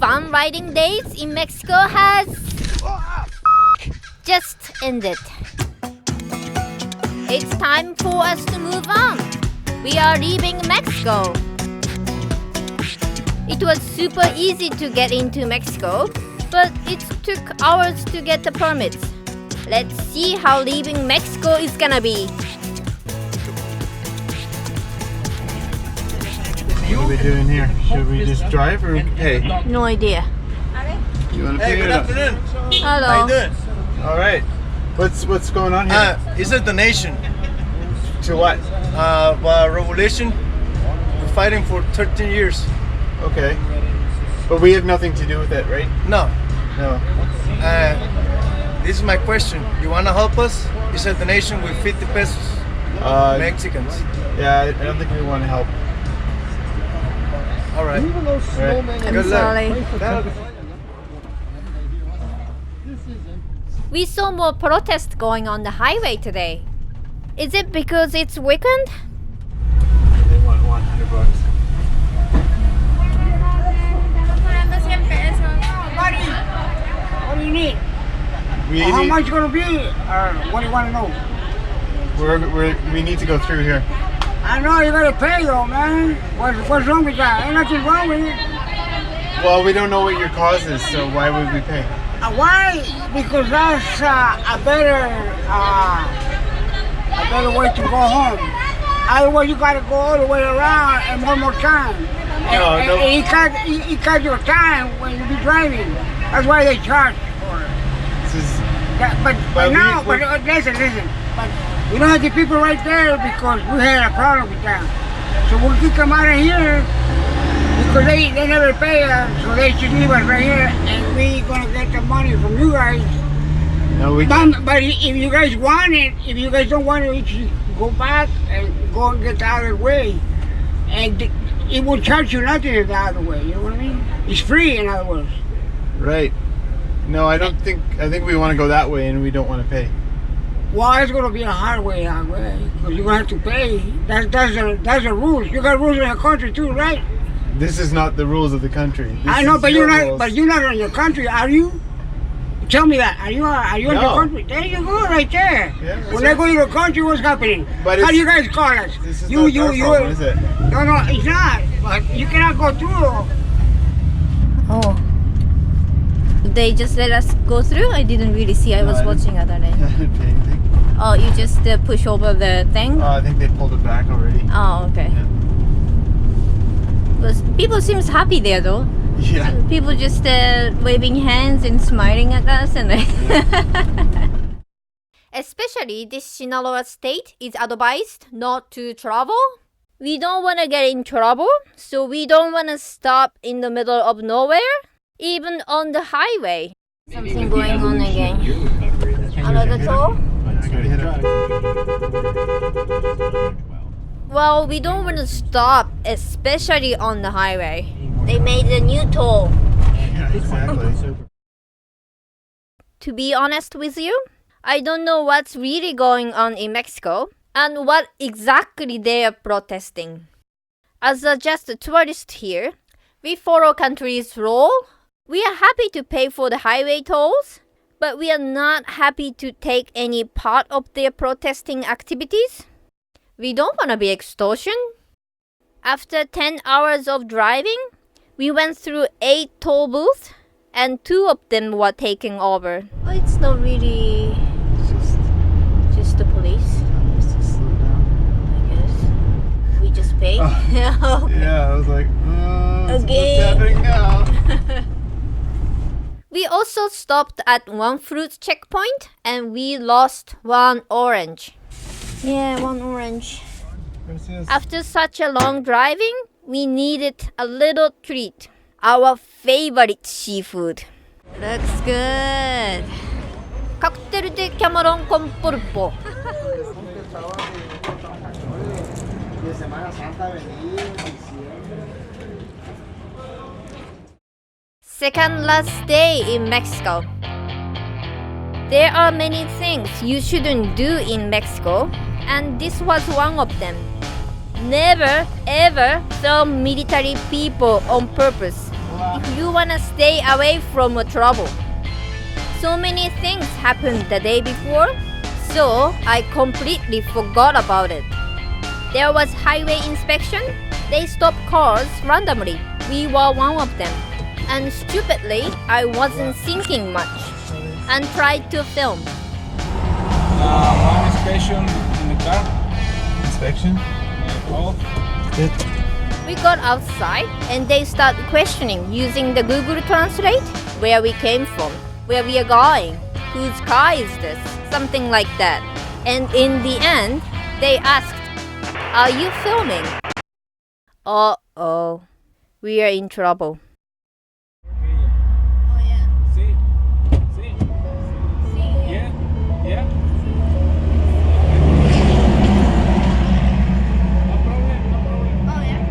fun riding days in Mexico has just ended. It's time for us to move on. We are leaving Mexico. It was super easy to get into Mexico, but it took hours to get the permits. Let's see how leaving Mexico is gonna be. What are we doing here? Should we just drive or pay? No idea. You want to pay? Hey, good afternoon. Hello. How you doing? All right. What's going on here? It's a donation. To what? Revolution. We're fighting for 13 years. Okay. But we have nothing to do with it, right? No. No. This is my question. You want to help us? It's a donation with 50 pesos. Mexicans. Yeah, I don't think we want to help. All right. I'm Good sorry. luck. We saw more protests going on the highway today. Is it because it's weekend? They want $100. What do you need? How much gonna be? What do you want to know? We need to go through here. I know you gotta pay though, man. What's wrong with that? Ain't nothing wrong with it. Well, we don't know what your cause is, so why would we pay? Why? Because that's a better way to go home. Otherwise, you gotta go all the way around and one more time. And it cut your time when you be driving. That's why they charge for it. Listen. But we don't have the people right there because we had a problem with them. So we'll kick them out of here because they never pay us, so they should leave us right here, and we gonna get the money from you guys. No, we can't. But if you guys want it, if you guys don't want it, you should go back and go and get the other way, and it will charge you nothing the other way. You know what I mean? It's free, in other words. Right. No, I think we want to go that way, and we don't want to pay. Well, it's gonna be a hard way that way because you're gonna have to pay. That's the rules. You got rules in your country too, right? This is not the rules of the country. I know, but you're not in your country, are you? Tell me that. Are you in your country? There you go, right there. Yeah, when they go to your country, what's happening? How do you guys call us? This is not our fault, is it? No, it's not. But you cannot go through. Oh. They just let us go through? I didn't really see. I was watching other day. I didn't pay anything. Oh, you just push over the thing? I think they pulled it back already. Oh, okay. Yeah. But people seems happy there though. Yeah. People just waving hands and smiling at us and especially this Sinaloa state is advised not to travel. We don't want to get in trouble, so we don't want to stop in the middle of nowhere, even on the highway. Something going on again. Another toll? Well, we don't want to stop, especially on the highway. They made a new toll. Yeah, exactly. To be honest with you, I don't know what's really going on in Mexico and what exactly they are protesting. As just a tourist here, we follow country's law. We are happy to pay for the highway tolls, but we are not happy to take any part of their protesting activities. We don't want to be extortion. After 10 hours of driving, we went through 8 toll booths and 2 of them were taken over. Oh, it's not really just the police. Just slow down. I guess. We just pay. Oh. Okay. Yeah, I was like, what's Okay. happening now? We also stopped at one fruit checkpoint and we lost 1 orange. Yeah, 1 orange. After such a long driving, we needed a little treat. Our favorite seafood. Looks good. Cocktail de camarón con pulpo. Second last day in Mexico. There are many things you shouldn't do in Mexico, and this was one of them. Never ever film military people on purpose. if you wanna stay away from trouble. So many things happened the day before, so I completely forgot about it. There was highway inspection. They stopped cars randomly. We were one of them. And stupidly, I wasn't thinking much and tried to film. One inspection in the car. Inspection? Oh, It, We got outside and they started questioning using the Google Translate where we came from, where we are going, whose car is this, something like that. And in the end, they asked, "Are you filming?" Uh-oh, we are in trouble. Oh yeah. see, see, yeah, yeah. No problem, no problem. Oh yeah.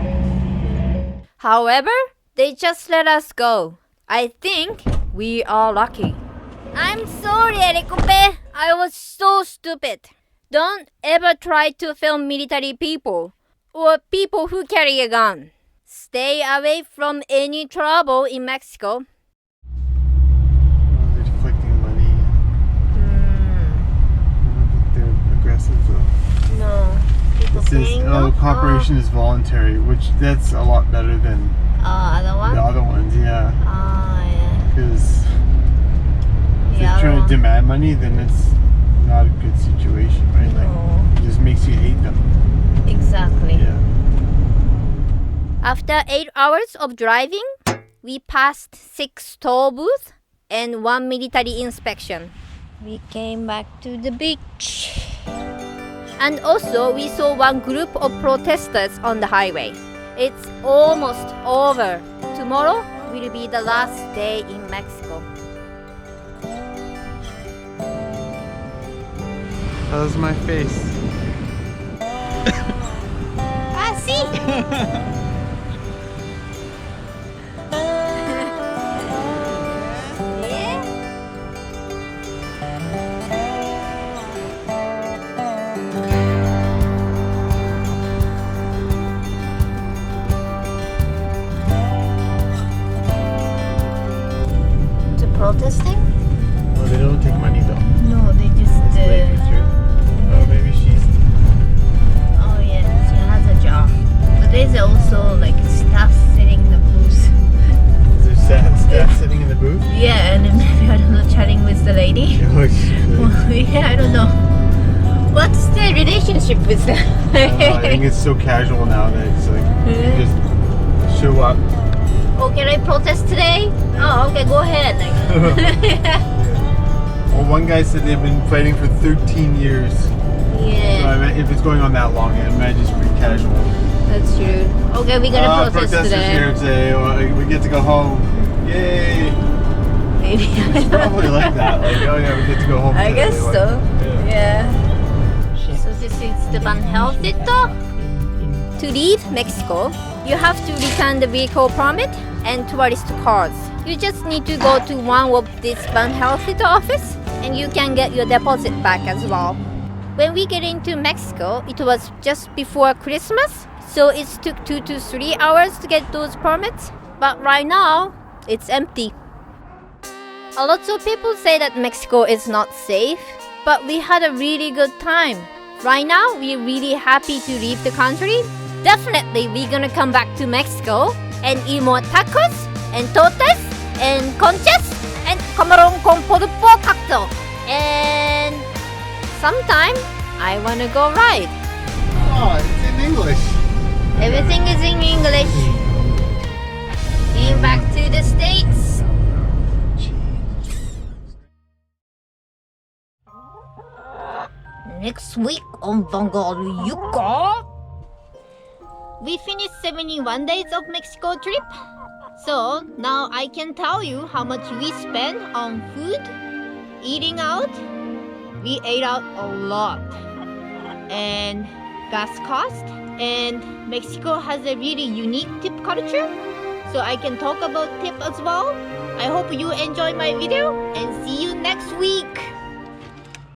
However, they just let us go. I think we are lucky. I'm sorry, Erikope. I was so stupid. Don't ever try to film military people or people who carry a gun. Stay away from any trouble in Mexico. they're collecting money. I don't think they're aggressive though. No. People It says, saying oh, no? cooperation is voluntary, which that's a lot better than Other one? the other ones, yeah. Yeah. Because if The they're other trying one. to demand money, then it's not a good situation, right? Like, No. it just makes you hate them. Exactly. Yeah. After 8 hours of driving, we passed 6 toll booths and 1 military inspection. We came back to the beach. And also, we saw one group of protesters on the highway. It's almost over. Tomorrow will be the last day in Mexico. How's my face? Ah, see? Yeah. To protesting? Oh, they don't take money though. No, they just. It's waving through. Oh, maybe she's. Oh yeah, she has a job. But there's also like staff sitting in the booth. Is there staff sitting in the booth? Yeah, and then maybe I don't know, chatting with the lady. Oh, she could. Yeah, I don't know. What's the relationship with them? I think it's so casual now that it's like you just show up. Oh, can I protest today? Oh, okay, go ahead. Well, one guy said they've been fighting for 13 years. So Yeah, I mean, if it's going on that long, I imagine it's pretty casual. that's true. Okay, we're gonna protest protesters today. here today. Well, we get to go home. Yay! Maybe. It's probably like that. Like, oh yeah, we get to go home. I today. guess Like, so. Yeah. Yeah. So this is the Van Helsito. To leave Mexico, you have to return the vehicle permit and tourist cards. You just need to go to one of this Van Helsito office and you can get your deposit back as well. When we get into Mexico, it was just before Christmas, so it took 2 to 3 hours to get those permits. But right now, it's empty. A lot of people say that Mexico is not safe, but we had a really good time. Right now, we're really happy to leave the country. Definitely, we're gonna come back to Mexico and eat more tacos and tortas and conchas and camarón con pulpo cocktail. And sometime, I wanna go ride. Oh, it's in English. Everything is in English. Being back to the States. Next week on Bangalore Yuka, we finished 71 days of Mexico trip. So now I can tell you how much we spent on food, eating out. We ate out a lot. And gas cost. And Mexico has a really unique tip culture. So I can talk about tip as well. I hope you enjoy my video and see you next week.